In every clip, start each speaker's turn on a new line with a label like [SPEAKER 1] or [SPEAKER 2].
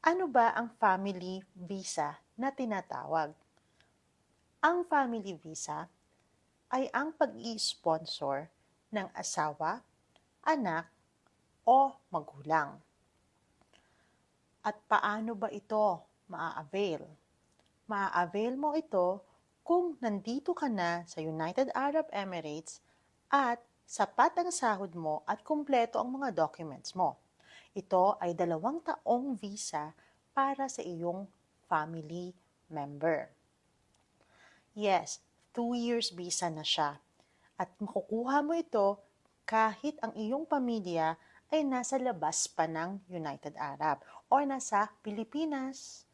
[SPEAKER 1] Ano ba ang family visa na tinatawag? Ang family visa ay ang pag-i-sponsor ng asawa, anak, o magulang. At paano ba ito maa-avail? Maa-avail mo ito kung nandito ka na sa United Arab Emirates at sapat ang sahod mo at kumpleto ang mga documents mo. Ito ay 2 taong visa para sa iyong family member. Yes, 2 years visa na siya. At makukuha mo ito kahit ang iyong pamilya ay nasa labas pa ng United Arab o nasa Pilipinas.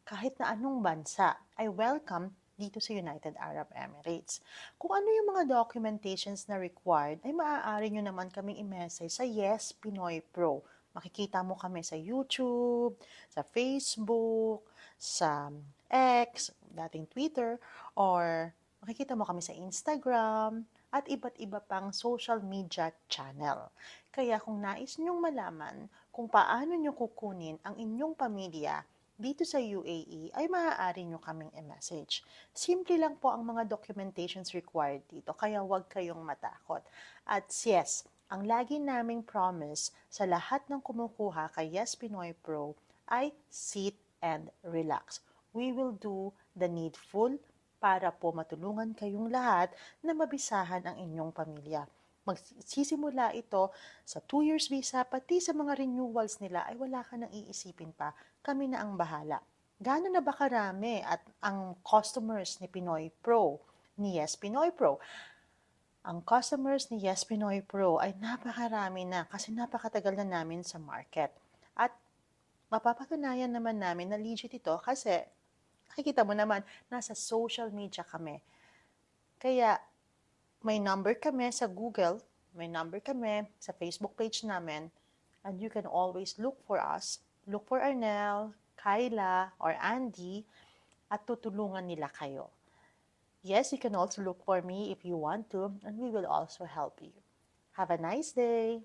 [SPEAKER 1] Kahit na anong bansa ay welcome dito sa United Arab Emirates. Kung ano yung mga documentations na required, ay maaari nyo naman kaming i-message sa Yes Pinoy Pro. Makikita mo kami sa YouTube, sa Facebook, sa X, dating Twitter, or makikita mo kami sa Instagram, at iba't iba pang social media channel. Kaya kung nais nyong malaman kung paano nyo kukunin ang inyong pamilya dito sa UAE, ay maaari nyo kaming i-message. Simple lang po ang mga documentations required dito, kaya huwag kayong matakot. At yes, ang lagi naming promise sa lahat ng kumukuha kay Yes Pinoy Pro ay sit and relax. We will do the needful para po matulungan kayong lahat na mabisahan ang inyong pamilya. Magsisimula ito sa 2 years visa, pati sa mga renewals nila ay wala ka nang iisipin pa. Kami na ang bahala. Gano'n na ba karami at ang customers ni Pinoy Pro, ni Yes Pinoy Pro? Ang customers ni Yes Pinoy Pro ay napakarami na kasi napakatagal na namin sa market. At mapapatunayan naman namin na legit ito kasi nakikita mo naman, nasa social media kami. Kaya may number kami sa Google, may number kami sa Facebook page namin, and you can always look for us, look for Arnel, Kyla, or Andy, at tutulungan nila kayo. Yes, you can also look for me if you want to, and we will also help you. Have a nice day!